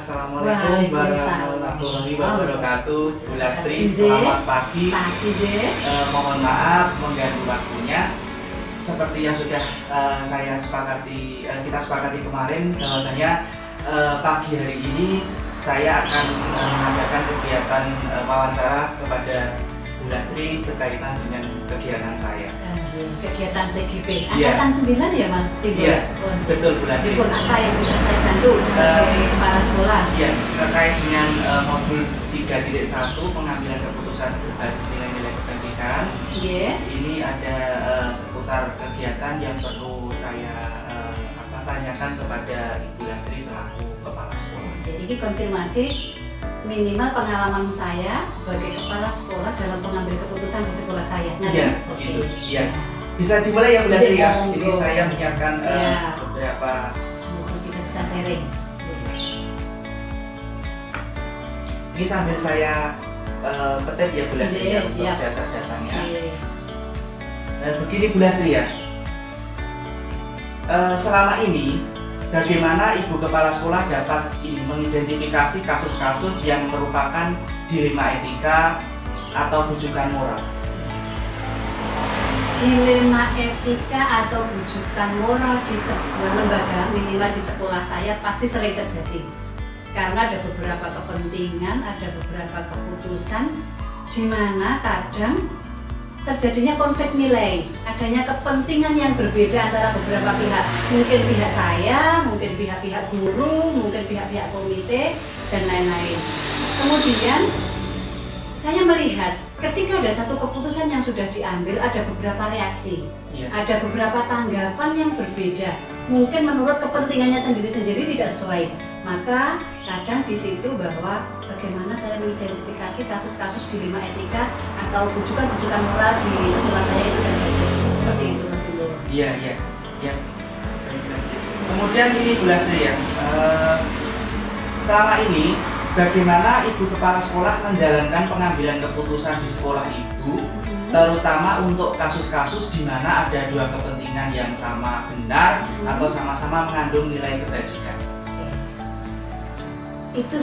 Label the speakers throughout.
Speaker 1: Assalamualaikum warahmatullahi wabarakatuh. Bu Lastri, selamat pagi. Mohon maaf mengganggu waktunya. Seperti yang sudah kita sepakati kemarin, bahwasanya pagi hari ini saya akan mengadakan kegiatan wawancara kepada Bu Lastri berkaitan dengan kegiatan saya.
Speaker 2: Kegiatan CGP Angkatan 9 ya Mas Timbul?
Speaker 1: Iya, betul Bu Lastri.
Speaker 2: Apa yang bisa saya bantu sebagai kepala sekolah?
Speaker 1: Iya, terkait dengan modul 3.1 pengambilan keputusan berbasis nilai-nilai kebajikan. Ini ada seputar kegiatan yang perlu saya tanyakan kepada Ibu Lastri selaku kepala sekolah.
Speaker 2: Jadi ini konfirmasi minimal pengalaman saya sebagai kepala sekolah dalam pengambil keputusan di sekolah saya.
Speaker 1: Iya, begitu. Iya. Bisa dimulai ya Bu Lastri ya. Ini saya menyiapkan beberapa.
Speaker 2: Semoga kita bisa sharing.
Speaker 1: Ini sambil saya ketik ya Bu Lastri ya untuk data-datanya. Begini Bu Lastri ya. Selama ini bagaimana Ibu Kepala Sekolah dapat mengidentifikasi kasus-kasus yang merupakan dilema etika atau bujukan moral?
Speaker 2: Dilema etika atau bujukan moral di sebuah lembaga, minimal di sekolah saya, pasti sering terjadi. Karena ada beberapa kepentingan, ada beberapa keputusan di mana kadang terjadinya konflik nilai, adanya kepentingan yang berbeda antara beberapa pihak, mungkin pihak saya, mungkin pihak-pihak guru, mungkin pihak-pihak komite, dan lain-lain. Kemudian saya melihat ketika ada satu keputusan yang sudah diambil, ada beberapa reaksi, ada beberapa tanggapan yang berbeda, mungkin menurut kepentingannya sendiri-sendiri tidak sesuai. Maka kadang di situ bahwa bagaimana saya mengidentifikasi kasus-kasus dilema etika atau bujukan-bujukan moral di sekolah saya itu terjadi. Seperti itu Mas Timbul.
Speaker 1: Iya. Kemudian ini Bu Lastri ya, selama ini bagaimana Ibu Kepala Sekolah menjalankan pengambilan keputusan di sekolah Ibu, terutama untuk kasus-kasus di mana ada dua kepentingan yang sama benar atau sama-sama mengandung nilai kebajikan?
Speaker 2: Itu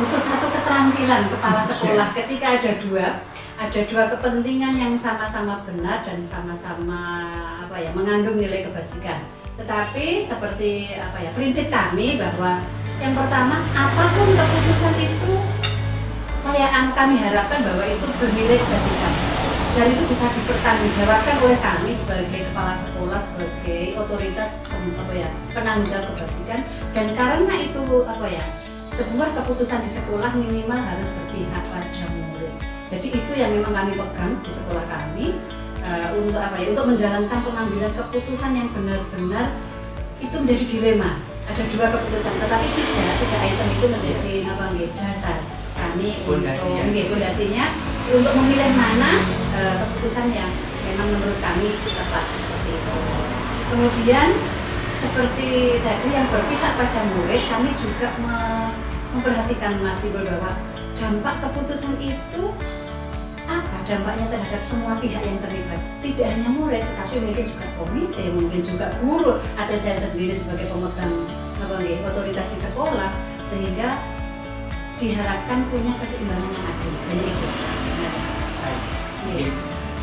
Speaker 2: butuh satu keterampilan kepala sekolah ketika ada dua kepentingan yang sama-sama benar dan sama-sama mengandung nilai kebajikan. Tetapi seperti prinsip kami bahwa yang pertama, apapun keputusan itu kami harapkan bahwa itu bernilai kebajikan dan itu bisa dipertanggungjawabkan oleh kami sebagai kepala sekolah, sebagai otoritas penanggung jawab kebajikan. Dan karena itu sebuah keputusan di sekolah minimal harus berpihak pada murid. Jadi itu yang memang kami pegang di sekolah kami untuk menjalankan pengambilan keputusan yang benar-benar itu menjadi dilema. Ada dua keputusan, tetapi tiga item itu menjadi dasar kami pondasinya untuk memilih mana keputusan yang memang menurut kami tepat, seperti itu. Kemudian seperti tadi yang berpihak pada murid, kami juga memperhatikan Mas Timbul bahwa dampak keputusan itu dampaknya terhadap semua pihak yang terlibat, tidak hanya murid tetapi mungkin juga komite, mungkin juga guru atau saya sendiri sebagai pemegang otoritas di sekolah, sehingga diharapkan punya keseimbangan yang adil.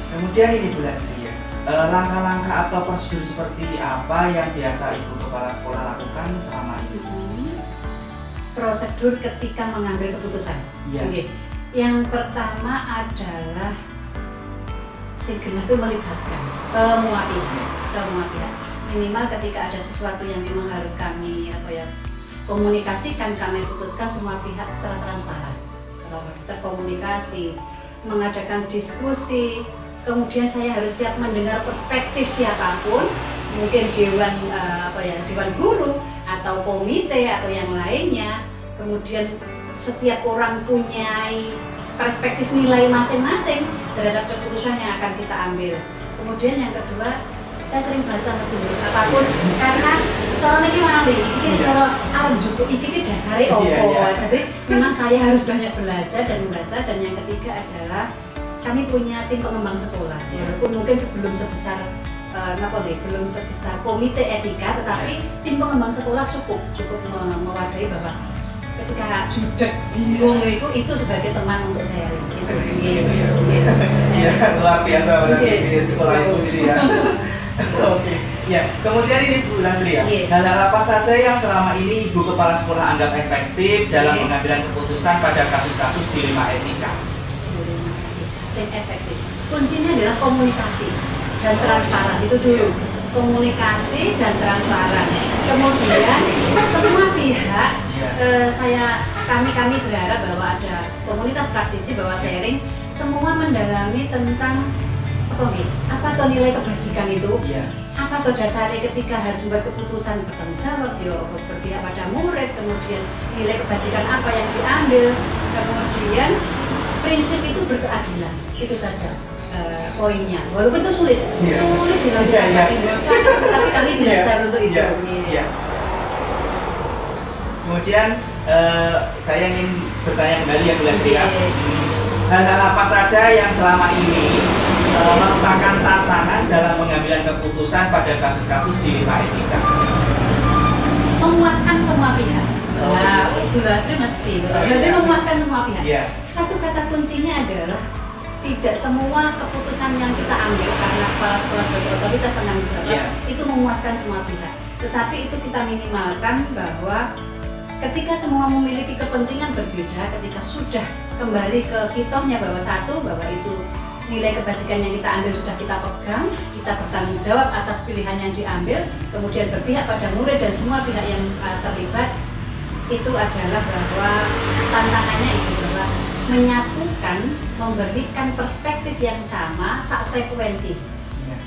Speaker 1: Kemudian ini Bu Lastri ya, langkah-langkah atau prosedur seperti apa yang biasa Ibu Kepala Sekolah lakukan selama ini?
Speaker 2: Prosedur ketika mengambil keputusan. Yang pertama adalah segera melibatkan semua pihak. Minimal ketika ada sesuatu yang memang harus kami komunikasikan, kami putuskan semua pihak secara transparan, terkomunikasi, mengadakan diskusi. Kemudian saya harus siap mendengar perspektif siapapun, mungkin dewan guru atau komite atau yang lainnya. Kemudian setiap orang punya perspektif nilai masing-masing terhadap keputusan yang akan kita ambil. Kemudian yang kedua, saya sering baca Mas Timbul apapun, karena cara ini lali, ini cara ini dasarnya opo. Jadi memang saya harus banyak belajar dan membaca. Dan yang ketiga adalah kami punya tim pengembang sekolah, walaupun mungkin sebelum sebesar belum sebesar komite etika, tetapi tim pengembang sekolah cukup mewadahi bahwa ketika judek bingung itu sebagai teman untuk sharing gitu.
Speaker 1: Luar biasa berarti di sekolah ibu ini ya. Oke, ya. Kemudian ini Bu Lasri ya. Hal-hal apa saja yang selama ini Ibu Kepala Sekolah anggap efektif dalam pengambilan keputusan pada kasus-kasus dilema etika?
Speaker 2: Efektif. Kuncinya adalah komunikasi dan transparan itu dulu. Komunikasi dan transparan. Kemudian semua pihak, kami berharap bahwa ada komunitas praktisi bahwa sharing semua mendalami tentang apa tuh nilai kebajikan itu, apa tuh dasarnya ketika harus membuat keputusan bertanggung jawab, berpihak pada murid, kemudian nilai kebajikan apa yang diambil, kemudian prinsip itu berkeadilan, itu saja poinnya. Walaupun itu sulit dilakukan tapi kami belajar untuk itu.
Speaker 1: Kemudian saya ingin bertanya kembali ya Bu Lasri ya. Hal-hal apa saja yang selama ini merupakan tantangan dalam pengambilan keputusan pada kasus-kasus dilema etika?
Speaker 2: Memuaskan semua pihak. Bu Lasri mesti berarti memuaskan semua pihak. Satu kata kuncinya adalah tidak semua keputusan yang kita ambil karena kepala sekolah sebagai otoritas penanggung jawab itu memuaskan semua pihak. Tetapi itu kita minimalkan bahwa ketika semua memiliki kepentingan berbeda, ketika sudah kembali ke kitohnya bahwa itu nilai kebajikan yang kita ambil sudah kita pegang, kita bertanggung jawab atas pilihan yang diambil, kemudian berpihak pada murid dan semua pihak yang terlibat, itu adalah bahwa tantangannya itu bahwa menyatukan, memberikan perspektif yang sama, sak frekuensi.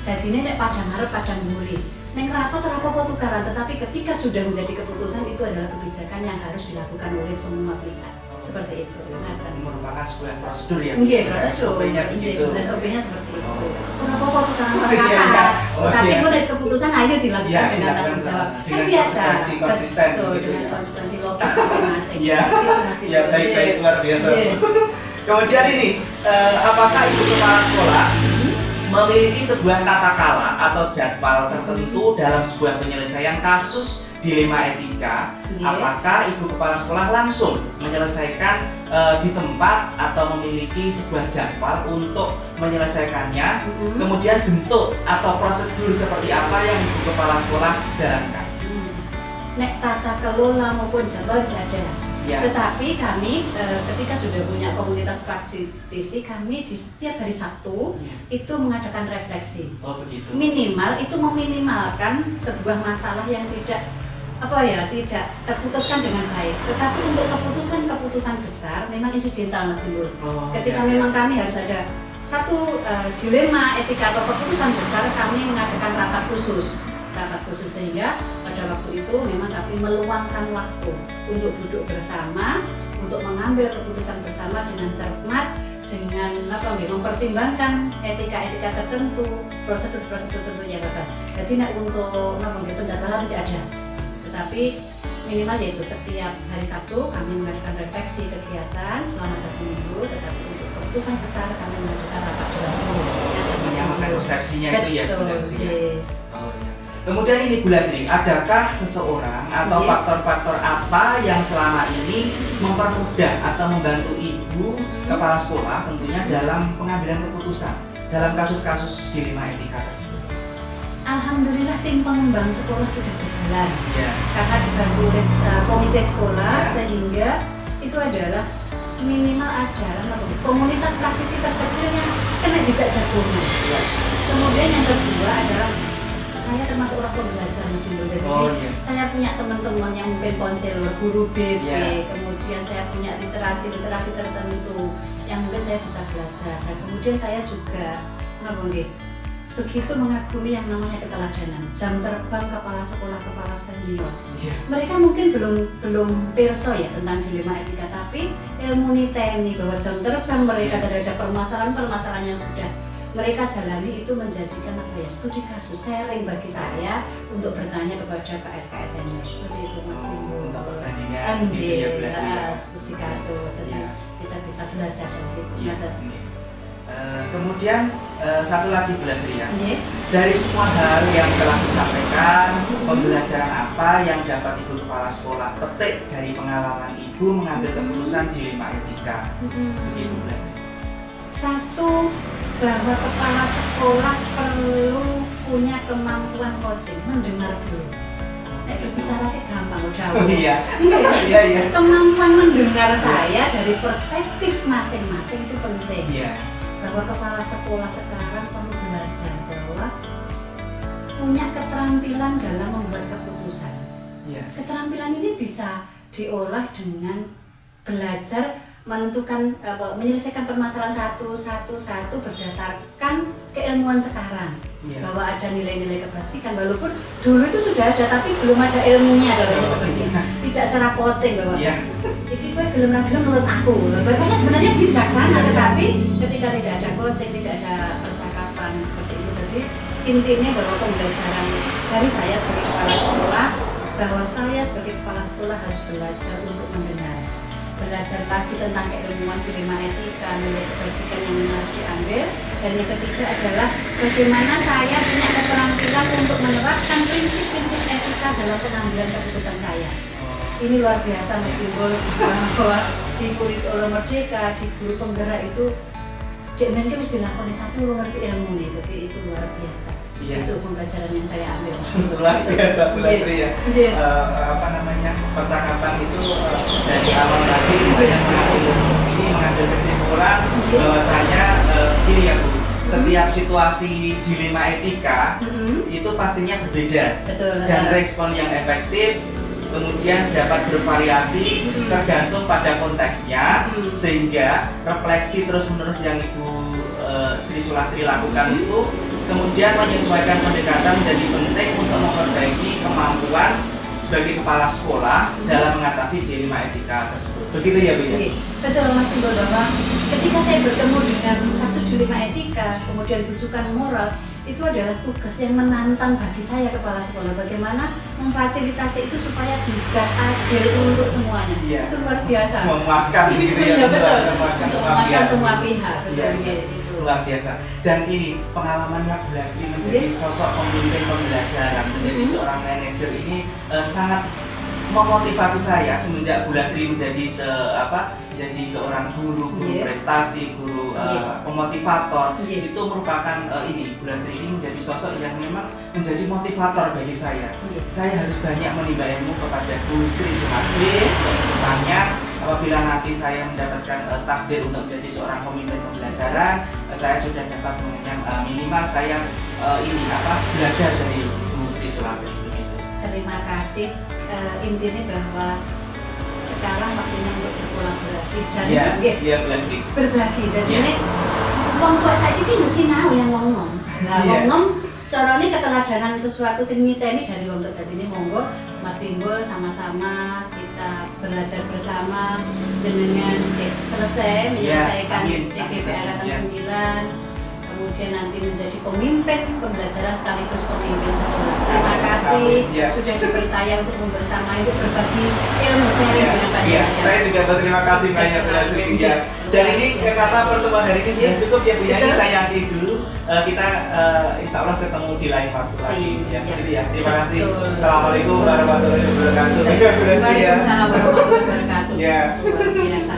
Speaker 2: Jadi ini padang harap padang muri. Neng rapat tukaran, tetapi ketika sudah menjadi keputusan itu adalah kebijakan yang harus dilakukan oleh semua pihak. Seperti itu.
Speaker 1: Merupakan sebuah prosedur ya.
Speaker 2: Prosedur.
Speaker 1: SOP-nya begitu.
Speaker 2: SOP-nya seperti itu. Rapat tukaran pasangan. Tapi kalau dari keputusan ayo dilakukan dengan tanggung jawab. Kan biasa. Betul, dengan konsekuensi logis masing-masing.
Speaker 1: Ya, baik luar biasa. Kemudian ini, apakah Ibu Kepala Sekolah memiliki sebuah tata kala atau jadwal tertentu dalam sebuah penyelesaian kasus dilema etika? Apakah Ibu Kepala Sekolah langsung menyelesaikan di tempat atau memiliki sebuah jadwal untuk menyelesaikannya? Kemudian bentuk atau prosedur seperti apa yang Ibu Kepala Sekolah jalankan?
Speaker 2: Nek tata kelola maupun jadwal tidak ada. Tetapi kami ketika sudah punya komunitas praktisi, kami di setiap hari Sabtu itu mengadakan refleksi.
Speaker 1: Begitu.
Speaker 2: Minimal itu meminimalkan sebuah masalah yang tidak terputuskan dengan baik. Tetapi untuk keputusan besar memang insidental Mas Timbul. Ketika memang kami harus ada satu dilema etika atau keputusan besar, kami mengadakan rapat khusus sehingga pada waktu itu memang kami meluangkan waktu untuk duduk bersama, untuk mengambil keputusan bersama dengan cermat, dengan mempertimbangkan etika-etika tertentu, prosedur-prosedur tentunya Bapak. Jadi untuk penjadwalan tidak ada, tetapi minimal yaitu setiap hari Sabtu kami mengadakan refleksi kegiatan selama 1 minggu, tetapi untuk keputusan besar kami mengadakan rapat dewan.
Speaker 1: Menyamakan persepsinya itu ya Bu Lasri. Kemudian ini Bu Lasri, adakah seseorang atau faktor-faktor apa yang selama ini mempermudah atau membantu Ibu Kepala Sekolah tentunya dalam pengambilan keputusan dalam kasus-kasus dilema etika tersebut?
Speaker 2: Alhamdulillah tim pengembang sekolah sudah berjalan karena dibantu oleh komite sekolah sehingga itu adalah minimal adalah komunitas praktisi terkecilnya kena jejak jagonya. Kemudian yang kedua adalah saya termasuk orang pembelajar Mas Timbul. Jadi saya punya teman-teman yang mungkin konselor, guru BP, kemudian saya punya literasi tertentu yang mungkin saya bisa belajar. Dan kemudian saya juga begitu mengagumi yang namanya keteladanan. Jam terbang kepala sekolah senior. Mereka mungkin belum perso ya tentang dilema etika, tapi ilmu niteni bahwa jam terbang mereka terhadap permasalahan yang sudah mereka jalani itu menjadikan studi kasus sharing bagi saya untuk bertanya kepada KS-KS senior seperti itu Mas Timbul.
Speaker 1: Untuk perbandingan gitu ya
Speaker 2: studi kasus, kita bisa belajar dari situ.
Speaker 1: Kemudian satu lagi Bu Lastri ya. Dari semua hal yang telah disampaikan, pembelajaran apa yang dapat Ibu Kepala Sekolah petik dari pengalaman Ibu mengambil keputusan dilema etika? Begitu Bu Lastri.
Speaker 2: Satu, bahwa kepala sekolah perlu punya kemampuan coaching, mendengar dulu. Bicaranya gampang udah.
Speaker 1: Oh iya.
Speaker 2: Iya. Kemampuan mendengar saya dari perspektif masing-masing itu penting.
Speaker 1: Iya.
Speaker 2: Bahwa kepala sekolah sekarang perlu belajar bahwa punya keterampilan dalam membuat keputusan.
Speaker 1: Iya.
Speaker 2: Keterampilan ini bisa diolah dengan belajar menentukan menyelesaikan permasalahan satu berdasarkan keilmuan sekarang.
Speaker 1: Iya.
Speaker 2: Bahwa ada nilai-nilai kebajikan, walaupun dulu itu sudah ada tapi belum ada ilmunya seperti tidak secara coaching bahwa ini gue gelem menurut aku. Berarti sebenarnya bijaksana, tetapi ketika tidak ada coaching, tidak ada percakapan seperti itu, jadi intinya bahwa pembelajaran dari saya sebagai kepala sekolah, bahwa saya sebagai kepala sekolah harus belajar untuk mendengar. Belajar lagi tentang keilmuan dilema etika, nilai kebajikan yang harus diambil, dan yang ketiga adalah bagaimana saya punya keterampilan untuk menerapkan prinsip-prinsip etika dalam pengambilan keputusan saya. Ini luar biasa Mas Timbul, bahwa di kurikulum Merdeka, di guru penggerak itu cek mungkin mesti dilakoni tapi lu ngerti ilmu nih, jadi itu luar biasa.
Speaker 1: Iya.
Speaker 2: Itu pembelajaran yang saya ambil.
Speaker 1: Luar biasa Bu Lastri ya. Percakapan itu dari awal tadi saya mengambil kesimpulan bahwasanya gini ya Bu, setiap situasi dilema etika itu pastinya berbeda.
Speaker 2: Betul.
Speaker 1: Dan respon yang efektif kemudian dapat bervariasi tergantung pada konteksnya, sehingga refleksi terus-menerus yang Ibu Sri Sulastri lakukan itu kemudian menyesuaikan pendekatan menjadi penting untuk memperbaiki kemampuan sebagai kepala sekolah dalam mengatasi dilema etika tersebut. Begitu ya Bu ya?
Speaker 2: Betul Mas Timbul, bahwa ketika saya bertemu dengan kasus dilema etika, kemudian rujukan moral, itu adalah tugas yang menantang bagi saya kepala sekolah, bagaimana memfasilitasi itu supaya bijak, adil untuk semuanya.
Speaker 1: Iya.
Speaker 2: Itu luar biasa.
Speaker 1: Memuaskan gitu ya.
Speaker 2: Iya, betul.
Speaker 1: Untuk
Speaker 2: Memuaskan semua pihak. Betul.
Speaker 1: Iya.
Speaker 2: Itu
Speaker 1: Luar biasa. Dan ini pengalamannya Bu Lastri menjadi sosok pemimpin pembelajaran, menjadi seorang manajer ini sangat memotivasi saya semenjak Bu Lastri menjadi jadi seorang guru prestasi, guru pemotivator. Itu merupakan Bu Lastri ini menjadi sosok yang memang menjadi motivator bagi saya. Saya harus banyak menimba ilmu kepada Bu Sri Sulastri untuk kedepannya. Apabila nanti saya mendapatkan takdir untuk menjadi seorang pemimpin pembelajaran, saya sudah dapat mengenyang minimal saya belajar dari Bu Sri Sulastri.
Speaker 2: Terima kasih. Intinya bahwa sekarang waktunya untuk berkolaborasi dan berbagi. Dan ini wong kok saiki iki sinau yang ngomong. Nah, ngomong carane keteladanan sesuatu sing nyiteni dari wong tok. Dadine monggo Mas Timbul sama-sama kita belajar bersama jenengan selesai menyelesaikan CGP angkatan 9. Kemudian nanti menjadi pemimpin pembelajaran sekaligus pemimpin sekolah. Terima kasih sudah dipercaya untuk bersama untuk berbagi ilmu sharing dengan panjenengan.
Speaker 1: Saya juga berterima kasih banyak Bu Lastri. Dan ini karena pertemuan hari ini sudah cukup ya Bu ya. Ini saya akhiri dulu. Kita insya Allah ketemu di lain waktu lagi. Gitu ya. Terima kasih. Assalamualaikum warahmatullahi wabarakatuh.
Speaker 2: Waalaikumsalam warahmatullahi wabarakatuh. Luar biasa.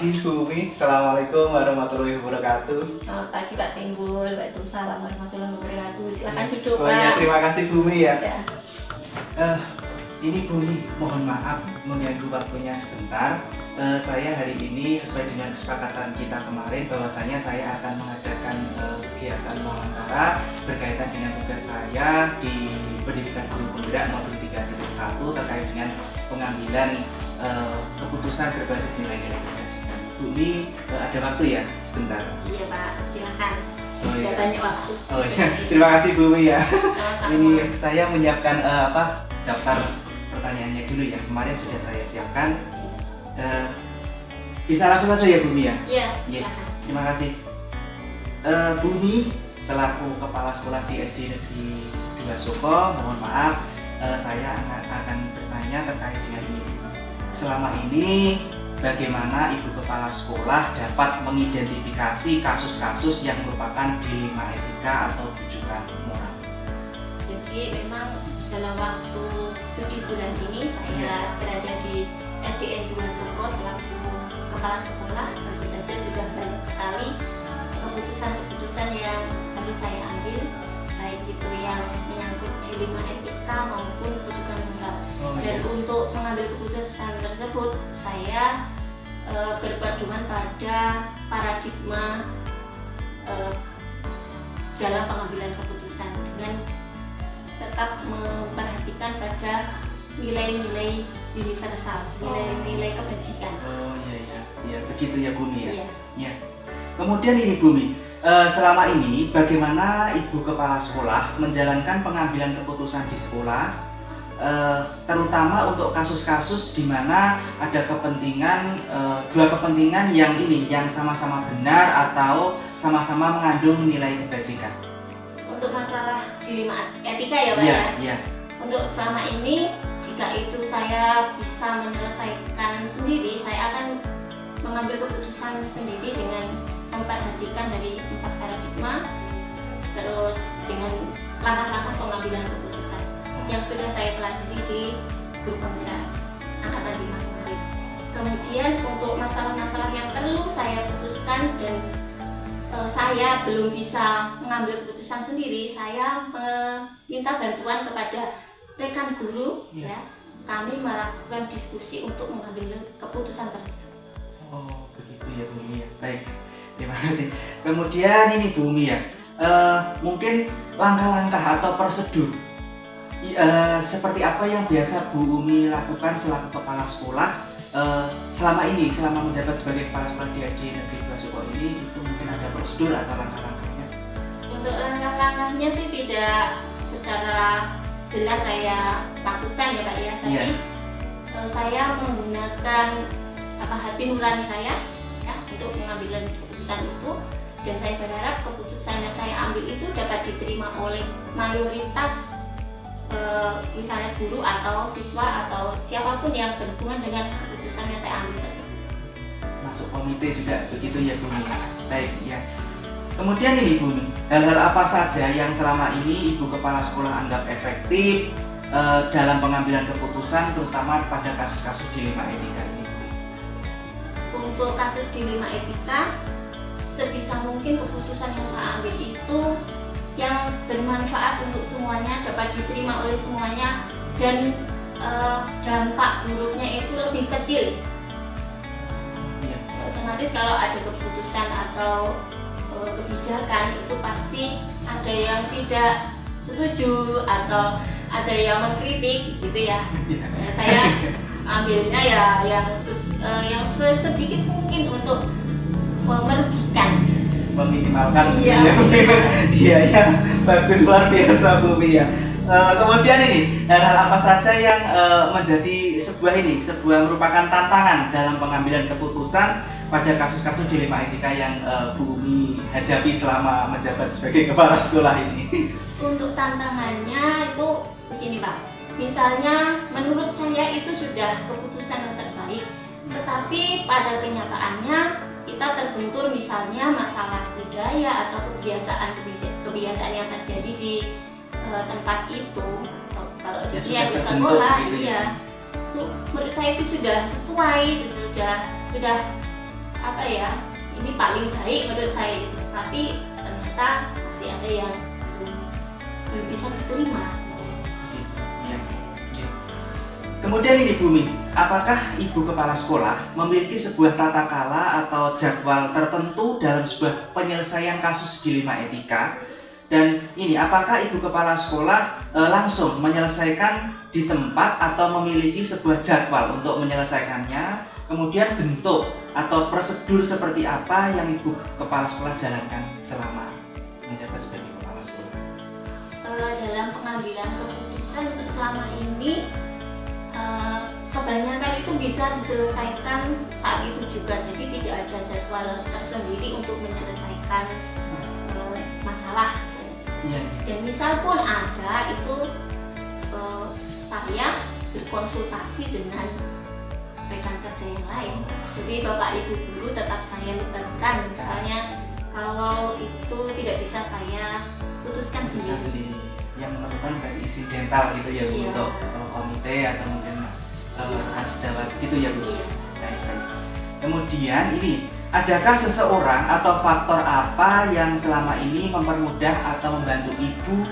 Speaker 1: Bumi, Assalamualaikum warahmatullahi wabarakatuh.
Speaker 3: Selamat pagi Pak Timbul, Waalaikumsalam warahmatullahi wabarakatuh. Silakan duduk
Speaker 1: Pak.
Speaker 3: Pak.
Speaker 1: Ya, terima kasih Bumi ya.
Speaker 3: Ya.
Speaker 1: Ini Bumi, mohon maaf mengganggu waktunya sebentar. Saya hari ini sesuai dengan kesepakatan kita kemarin bahwasanya saya akan mengadakan kegiatan wawancara berkaitan dengan tugas saya di Pendidikan Guru Penggerak Modul 3.1 terkait dengan pengambilan keputusan berbasis nilai-nilai kebajikan. Bumi, ada waktu ya sebentar?
Speaker 3: Iya Pak, silakan.
Speaker 1: Iya.
Speaker 3: Tanya waktu.
Speaker 1: Iya. Terima kasih Bumi ya.
Speaker 3: Sama-sama.
Speaker 1: Ini saya menyiapkan daftar pertanyaannya dulu ya. Kemarin sudah saya siapkan. Bisa langsung saja ya Bumi ya?
Speaker 3: Iya, silakan.
Speaker 1: Terima kasih. Bumi selaku kepala sekolah di SD Negeri 2 Dwiasuko. Mohon maaf, saya akan bertanya terkait dengan ini. Selama ini bagaimana Ibu Kepala Sekolah dapat mengidentifikasi kasus-kasus yang merupakan dilema etika atau bujukan moral?
Speaker 3: Jadi memang dalam waktu 7 bulan ini saya berada di SDN Dwiasuko selaku kepala sekolah, tentu saja sudah banyak sekali keputusan-keputusan yang harus saya ambil, baik itu yang menyangkut dilema etika maupun bujukan moral. Dan untuk mengambil keputusan tersebut saya berpedoman pada paradigma dalam pengambilan keputusan dengan tetap memperhatikan pada nilai-nilai universal, nilai-nilai kebajikan.
Speaker 1: Oh iya, begitu ya Bumi ya.
Speaker 3: Iya.
Speaker 1: Ya. Kemudian ini Bumi, selama ini bagaimana Ibu Kepala Sekolah menjalankan pengambilan keputusan di sekolah, terutama untuk kasus-kasus di mana ada kepentingan, dua kepentingan yang sama-sama benar atau sama-sama mengandung nilai kebajikan.
Speaker 3: Untuk masalah dilema etika ya Pak
Speaker 1: Iya,
Speaker 3: ya?
Speaker 1: iya.
Speaker 3: Untuk selama ini, jika itu saya bisa menyelesaikan sendiri, saya akan mengambil keputusan sendiri dengan memperhatikan dari 4 paradigma, terus dengan langkah-langkah pengambilan keputusan yang sudah saya pelajari di guru penggerak angkatan 5 kemarin. Kemudian untuk masalah-masalah yang perlu saya putuskan dan saya belum bisa mengambil keputusan sendiri, saya meminta bantuan kepada rekan guru, ya. Kami melakukan diskusi untuk mengambil keputusan tersebut.
Speaker 1: Oh, begitu ya Bumi ya. Baik, terima kasih. Kemudian ini Bumi ya, mungkin langkah-langkah atau prosedur seperti apa yang biasa Bu Umi lakukan selaku kepala sekolah selama menjabat sebagai kepala sekolah di SD Negeri Dwiasuko ini, itu mungkin ada prosedur atau langkah-langkahnya?
Speaker 3: Untuk langkah-langkahnya sih tidak secara jelas saya lakukan ya Pak ya, tapi saya menggunakan hati nurani saya ya, untuk mengambil keputusan itu, dan saya berharap keputusan yang saya ambil itu dapat diterima oleh mayoritas misalnya guru atau siswa atau siapapun yang berhubungan dengan keputusan yang saya ambil tersebut.
Speaker 1: Masuk komite juga begitu ya Bumi. Baik ya. Kemudian ini Bumi, hal-hal apa saja yang selama ini Ibu Kepala Sekolah anggap efektif dalam pengambilan keputusan, terutama pada kasus-kasus dilema etika ini?
Speaker 3: Untuk kasus dilema etika, sebisa mungkin keputusan yang saya ambil itu yang bermanfaat untuk semuanya, dapat diterima oleh semuanya, dan dampak buruknya itu lebih kecil. Otomatis kalau ada keputusan atau kebijakan itu pasti ada yang tidak setuju atau ada yang mengkritik gitu ya. Saya ambilnya ya yang sedikit mungkin untuk merugikan,
Speaker 1: meminimalkan.
Speaker 3: Iya.
Speaker 1: Iya, bagus, luar biasa Bumi ya. Kemudian ini hal-hal apa saja yang menjadi sebuah merupakan tantangan dalam pengambilan keputusan pada kasus-kasus dilema etika yang Bu Umi hadapi selama menjabat sebagai kepala sekolah ini?
Speaker 3: Untuk tantangannya itu begini Pak, misalnya menurut saya itu sudah keputusan yang terbaik, tetapi pada kenyataannya kita terbentur misalnya masalah budaya atau kebiasaan yang terjadi di tempat itu. Kalau di sekolah, iya, itu menurut saya itu sudah sesuai, sudah apa ya, ini paling baik menurut saya gitu. Tapi ternyata masih ada yang belum bisa diterima.
Speaker 1: Kemudian ini Bumi, apakah Ibu Kepala Sekolah memiliki sebuah tata kala atau jadwal tertentu dalam sebuah penyelesaian kasus dilema etika? Dan ini apakah Ibu Kepala Sekolah langsung menyelesaikan di tempat atau memiliki sebuah jadwal untuk menyelesaikannya? Kemudian bentuk atau prosedur seperti apa yang Ibu Kepala Sekolah jalankan selama menjabat sebagai Kepala Sekolah?
Speaker 3: Dalam pengambilan keputusan untuk selama ini kebanyakan itu bisa diselesaikan saat itu juga, jadi tidak ada jadwal tersendiri untuk menyelesaikan masalah.
Speaker 1: Iya.
Speaker 3: Dan misal pun ada itu saya berkonsultasi dengan rekan kerja yang lain. Jadi Bapak Ibu guru tetap saya libatkan. Misalnya kalau itu tidak bisa saya putuskan sendiri.
Speaker 1: Yang memerlukan berarti insidental gitu ya Bu,
Speaker 3: Iya.
Speaker 1: untuk komite atau mungkin rekan sejawat gitu ya Bu.
Speaker 3: Iya.
Speaker 1: Baik. Kemudian ini, adakah seseorang atau faktor apa yang selama ini mempermudah atau membantu Ibu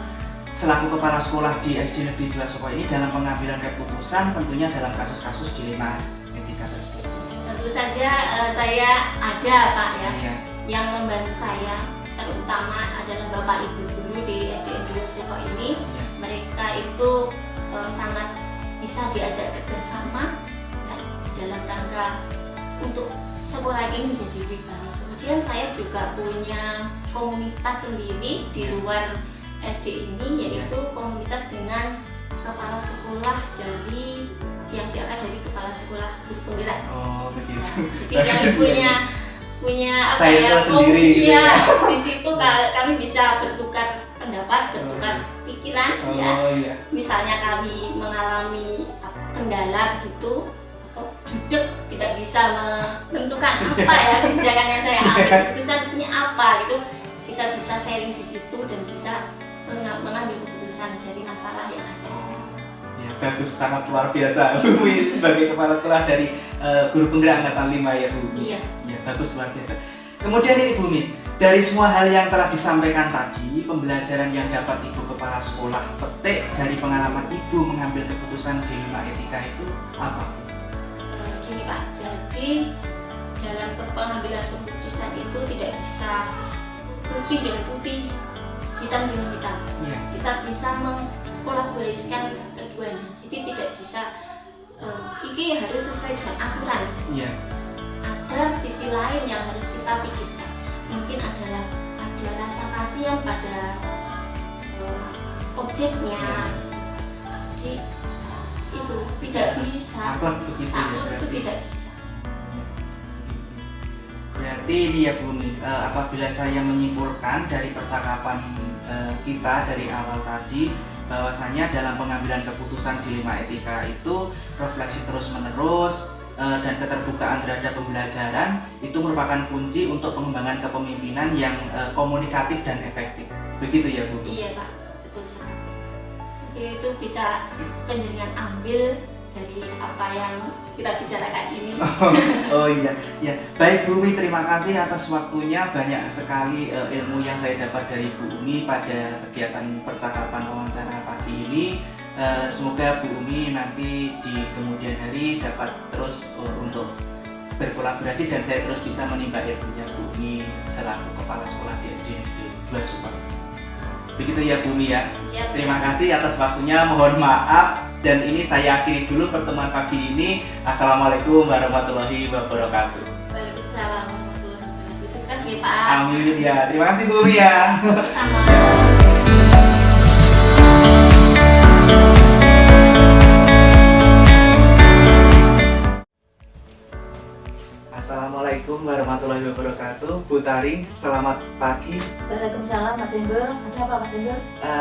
Speaker 1: selaku kepala sekolah di SD Negeri 2 Suko ini dalam pengambilan keputusan tentunya dalam kasus-kasus dilema etika tersebut?
Speaker 3: Tentu saja saya ada Pak ya,
Speaker 1: Iya.
Speaker 3: yang membantu saya, terutama adalah Bapak Ibu guru di SDN 2 Suko ini.
Speaker 1: Iya.
Speaker 3: Mereka itu sangat bisa diajak kerjasama ya, dalam rangka untuk sekolah ini menjadi lebih baik. Kemudian saya juga punya komunitas sendiri di luar SD ini, yaitu komunitas dengan kepala sekolah dari yang diangkat dari kepala sekolah guru penggerak.
Speaker 1: Oh begitu.
Speaker 3: Jadi kami punya apa
Speaker 1: Saya
Speaker 3: ya,
Speaker 1: sendiri gitu
Speaker 3: ya,
Speaker 1: ya.
Speaker 3: di situ kami bisa bertukar pendapat, bertukar pikiran ya.
Speaker 1: Oh iya.
Speaker 3: Misalnya kami mengalami kendala begitu atau judek tidak bisa menentukan apa ya kebijakan yang saya ambil, keputusannya apa gitu, kita bisa sharing di situ dan bisa mengambil keputusan dari masalah yang ada.
Speaker 1: Ya bagus, sangat luar biasa Bu ini sebagai kepala sekolah dari guru penggerak angkatan 5 ya Bu.
Speaker 3: Iya.
Speaker 1: Ya bagus, luar biasa. Kemudian ini Bu Mi, dari semua hal yang telah disampaikan tadi, pembelajaran yang dapat Ibu kepala sekolah petik dari pengalaman Ibu mengambil keputusan dilema etika itu apa?
Speaker 3: Gini Pak, jadi dalam pengambilan keputusan itu tidak bisa putih dengan putih, hitam dengan hitam.
Speaker 1: Iya.
Speaker 3: Kita bisa mengkolaborasikan keduanya. Jadi tidak bisa ini harus sesuai dengan aturan.
Speaker 1: Iya.
Speaker 3: Ada sisi lain yang harus kita pikirkan. Mungkin adalah ada rasa kasihan pada objeknya. Jadi itu tidak bisa.
Speaker 1: Saklek begitu ya
Speaker 3: Saklek itu
Speaker 1: berarti.
Speaker 3: tidak bisa.
Speaker 1: Berarti ini ya Bu Mi, apabila saya menyimpulkan dari percakapan kita dari awal tadi, bahwasanya dalam pengambilan keputusan dilema etika itu refleksi terus-menerus dan keterbukaan terhadap pembelajaran itu merupakan kunci untuk pengembangan kepemimpinan yang komunikatif dan efektif. Begitu ya Bu?
Speaker 3: Iya Pak, betul sekali. Itu bisa penjenengan ambil dari apa yang kita bicarakan ini.
Speaker 1: Oh iya, ya. Baik Bu Umi, terima kasih atas waktunya. Banyak sekali ilmu yang saya dapat dari Bu Umi pada kegiatan percakapan wawancara pagi ini. Semoga Bu Umi nanti di kemudian hari dapat terus untuk berkolaborasi dan saya terus bisa menimba ilmunya Bu Umi selaku kepala sekolah di SD Negeri 2 Suko. Begitu ya Bu Umi ya.
Speaker 3: Ya,
Speaker 1: Terima kasih atas waktunya. Mohon maaf. Dan ini saya akhiri dulu pertemuan pagi ini. Assalamualaikum warahmatullahi wabarakatuh.
Speaker 3: Waalaikumsalam warahmatullahi wabarakatuh. Sukses nih Pak.
Speaker 1: Amin ya. Terima kasih Bu Umi ya.
Speaker 3: Sama.
Speaker 1: Assalamualaikum warahmatullahi wabarakatuh. Bu Tari, selamat pagi.
Speaker 2: Waalaikumsalam Pak Timbul. Ada apa Pak Timbul?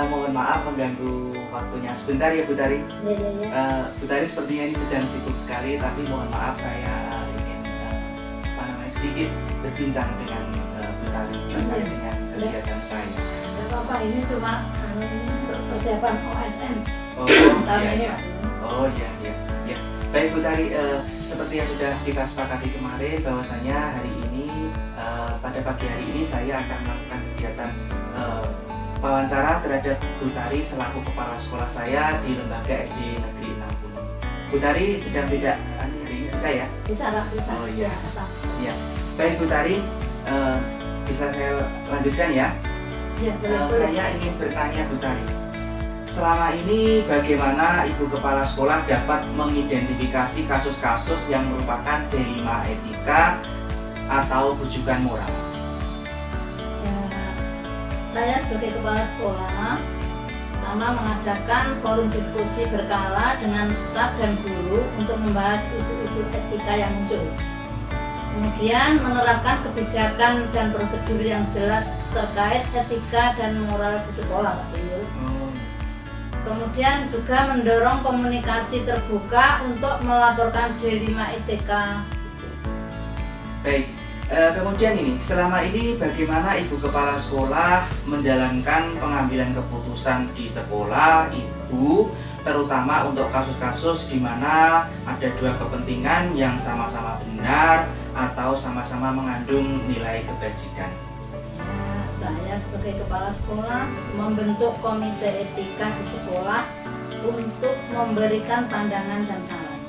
Speaker 1: Mohon maaf mengganggu waktunya sebentar ya Bu Tari.
Speaker 2: Iya.
Speaker 1: Bu Tari sepertinya ini sedang sibuk sekali, tapi mohon maaf saya ingin sedikit berbincang dengan Bu Tari terkait dengan kegiatan saya.
Speaker 2: Tidak apa-apa, ini cuma ini untuk persiapan OSN
Speaker 1: Oh
Speaker 2: tahun
Speaker 1: iya,
Speaker 2: ini
Speaker 1: iya.
Speaker 2: Pak.
Speaker 1: Oh iya. Baik Bu Tari, seperti yang sudah kita sepakati kemarin bahwasanya hari ini pada pagi hari ini saya akan melakukan kegiatan wawancara terhadap Bu Tari selaku kepala sekolah saya di lembaga SD Negeri 6. Bu Tari sedang tidak hari ini bisa ya?
Speaker 2: Bisa Pak, bisa.
Speaker 1: Oh, iya.
Speaker 2: Apa?
Speaker 1: Iya. Baik Bu Tari, bisa saya lanjutkan ya?
Speaker 2: Ya, boleh.
Speaker 1: Saya ingin bertanya Bu Tari, selama ini bagaimana Ibu Kepala Sekolah dapat mengidentifikasi kasus-kasus yang merupakan dilema etika atau rujukan moral?
Speaker 2: Ya, saya sebagai kepala sekolah pertama mengadakan forum diskusi berkala dengan staf dan guru untuk membahas isu-isu etika yang muncul. Kemudian menerapkan kebijakan dan prosedur yang jelas terkait etika dan moral di sekolah, Pak Timbul. Kemudian juga mendorong komunikasi terbuka untuk melaporkan D5 ITK.
Speaker 1: Baik, kemudian ini, selama ini bagaimana Ibu Kepala Sekolah menjalankan pengambilan keputusan di sekolah Ibu, terutama untuk kasus-kasus di mana ada dua kepentingan yang sama-sama benar atau sama-sama mengandung nilai kebajikan?
Speaker 2: Ya, saya sebagai kepala sekolah membentuk komite etika di sekolah untuk memberikan pandangan dan saran.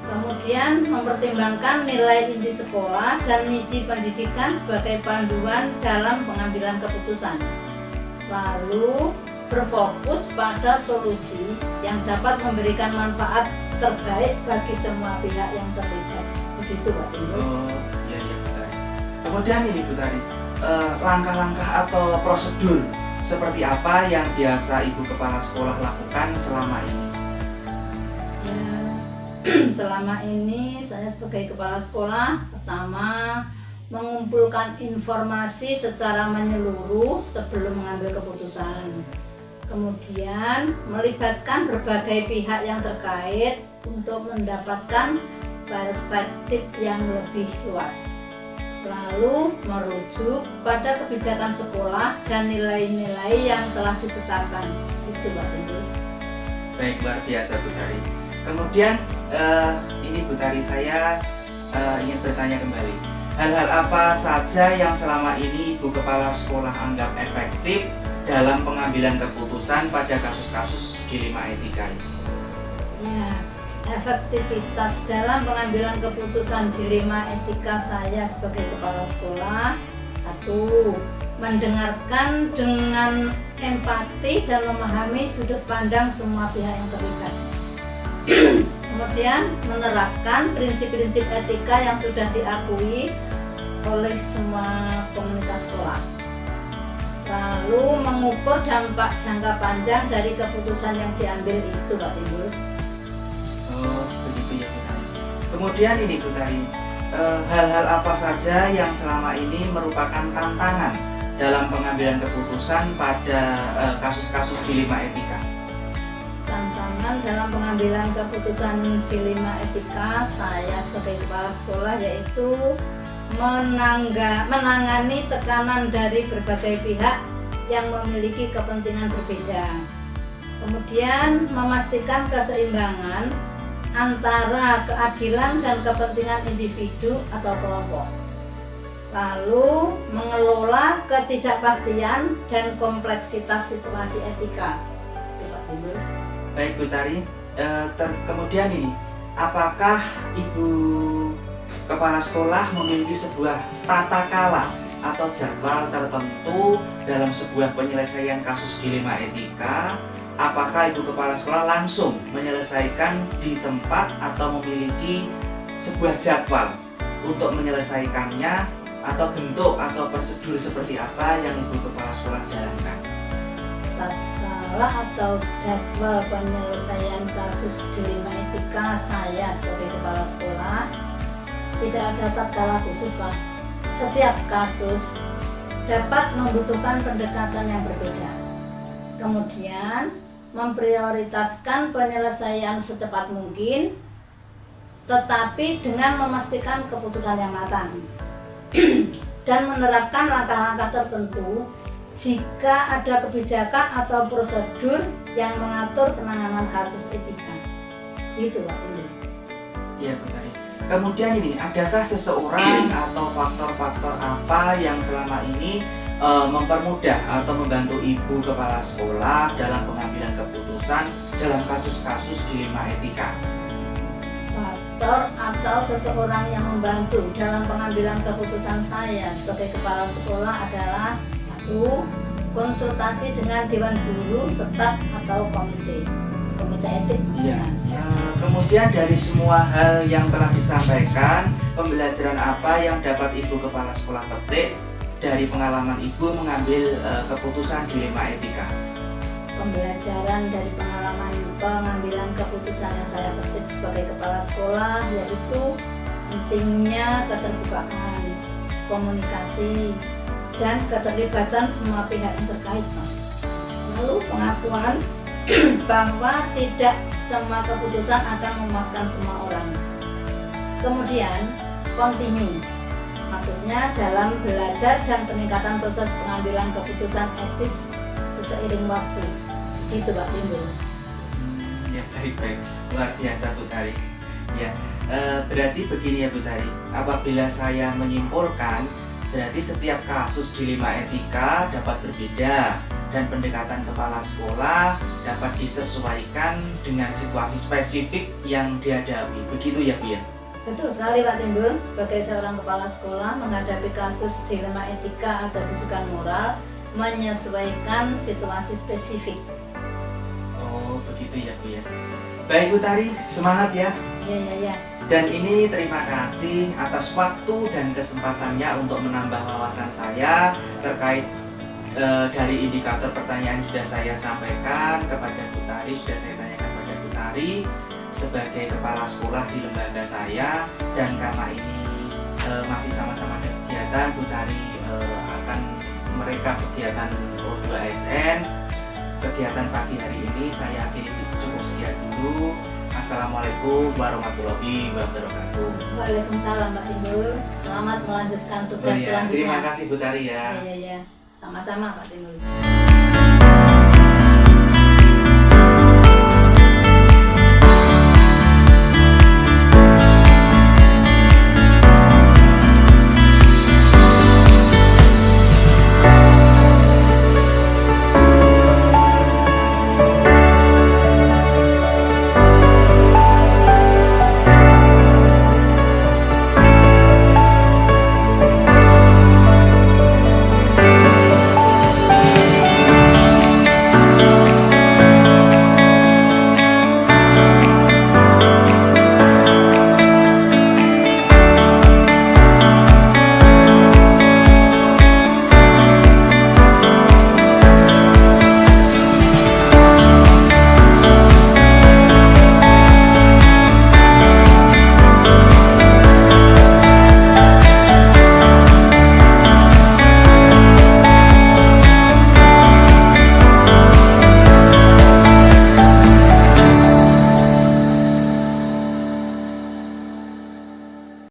Speaker 2: Kemudian mempertimbangkan nilai inti sekolah dan misi pendidikan sebagai panduan dalam pengambilan keputusan. Lalu berfokus pada solusi yang dapat memberikan manfaat terbaik bagi semua pihak yang terlibat. Begitu, Pak Timbul.
Speaker 1: Oh, iya betul. Kemudian ini Bu Tari, langkah-langkah atau prosedur seperti apa yang biasa Ibu Kepala Sekolah lakukan selama ini?
Speaker 2: Selama ini saya sebagai kepala sekolah pertama mengumpulkan informasi secara menyeluruh sebelum mengambil keputusan. Kemudian melibatkan berbagai pihak yang terkait untuk mendapatkan perspektif yang lebih luas. Lalu merujuk pada kebijakan sekolah dan nilai-nilai yang telah ditetapkan. Itu Pak Timbul.
Speaker 1: Baik, luar biasa Bu Tari. Kemudian ini Bu Tari, saya ingin bertanya kembali, hal-hal apa saja yang selama ini Ibu Kepala Sekolah anggap efektif dalam pengambilan keputusan pada kasus-kasus D5 etika?
Speaker 2: Ya, efektivitas dalam pengambilan keputusan D5 etika saya sebagai kepala sekolah, satu, mendengarkan dengan empati dan memahami sudut pandang semua pihak yang terlibat. Kemudian menerapkan prinsip-prinsip etika yang sudah diakui oleh semua komunitas sekolah. Lalu mengukur dampak jangka panjang dari keputusan yang diambil itu, Pak Timbul.
Speaker 1: Oh, begitu ya Bu Tari. Kemudian ini Bu Tari, hal-hal apa saja yang selama ini merupakan tantangan dalam pengambilan keputusan pada kasus-kasus D5 etika?
Speaker 2: Tantangan dalam pengambilan keputusan D5 etika saya sebagai kepala sekolah yaitu menangani tekanan dari berbagai pihak yang memiliki kepentingan berbeda. Kemudian memastikan keseimbangan antara keadilan dan kepentingan individu atau kelompok. Lalu mengelola ketidakpastian dan kompleksitas situasi etika. Pak Timbul.
Speaker 1: Baik Bu Tari, kemudian ini, apakah Ibu Kepala Sekolah memiliki sebuah tata kala atau jadwal tertentu dalam sebuah penyelesaian kasus D5 etika? Apakah Ibu Kepala Sekolah langsung menyelesaikan di tempat atau memiliki sebuah jadwal untuk menyelesaikannya, atau bentuk atau prosedur seperti apa yang Ibu Kepala Sekolah jalankan?
Speaker 2: Atau jadwal penyelesaian kasus D5 etika saya sebagai kepala sekolah tidak ada tatkala khusus, Pak. Setiap kasus dapat membutuhkan pendekatan yang berbeda. Kemudian memprioritaskan penyelesaian secepat mungkin, tetapi dengan memastikan keputusan yang matang dan menerapkan langkah-langkah tertentu jika ada kebijakan atau prosedur yang mengatur penanganan kasus etika. Itu Pak Timbul.
Speaker 1: Iya Bu Tari. Kemudian ini, adakah seseorang atau faktor-faktor apa yang selama ini mempermudah atau membantu Ibu Kepala Sekolah dalam pengambilan keputusan dalam kasus-kasus D5 etika?
Speaker 2: Faktor atau seseorang yang membantu dalam pengambilan keputusan saya sebagai kepala sekolah adalah konsultasi dengan Dewan Guru, staf atau komite etik.
Speaker 1: Iya. Kemudian dari semua hal yang telah disampaikan, pembelajaran apa yang dapat Ibu Kepala Sekolah petik dari pengalaman Ibu mengambil keputusan D5 etika?
Speaker 2: Pembelajaran dari pengalaman pengambilan keputusan yang saya petik sebagai kepala sekolah yaitu
Speaker 4: Pentingnya keterbukaan, komunikasi, dan keterlibatan semua pihak yang terkait, Pak. Lalu pengakuan bahwa tidak semua keputusan akan memuaskan semua orang. Kemudian continue, maksudnya dalam belajar dan peningkatan proses pengambilan keputusan etis itu seiring waktu. Gitu Pak Timbul.
Speaker 1: Ya baik, luar biasa Bu Tari. Ya, berarti begini ya Bu Tari, apabila saya menyimpulkan, berarti setiap kasus dilema etika dapat berbeda dan pendekatan kepala sekolah dapat disesuaikan dengan situasi spesifik yang dihadapi. Begitu ya Bu ya?
Speaker 4: Betul sekali Pak Timbul, sebagai seorang kepala sekolah menghadapi kasus dilema etika atau rujukan moral menyesuaikan situasi spesifik.
Speaker 1: Oh begitu ya Bu ya. Baik Bu Tari, semangat ya.
Speaker 4: Ya.
Speaker 1: Dan ini terima kasih atas waktu dan kesempatannya untuk menambah wawasan saya terkait dari indikator pertanyaan yang sudah saya sampaikan kepada Bu Tari, sudah saya tanyakan kepada Bu Tari sebagai kepala sekolah di lembaga saya. Dan karena ini masih sama-sama ada kegiatan, Bu Tari akan merekam kegiatan O2ASN. Kegiatan pagi hari ini saya akhiri cukup sekian dulu. Assalamualaikum warahmatullahi wabarakatuh.
Speaker 4: Waalaikumsalam Pak Timbul. Selamat melanjutkan tugas
Speaker 1: Oh iya,
Speaker 4: selanjutnya.
Speaker 1: terima kasih Bu Tari ya.
Speaker 4: Ya. Sama-sama Pak Timbul.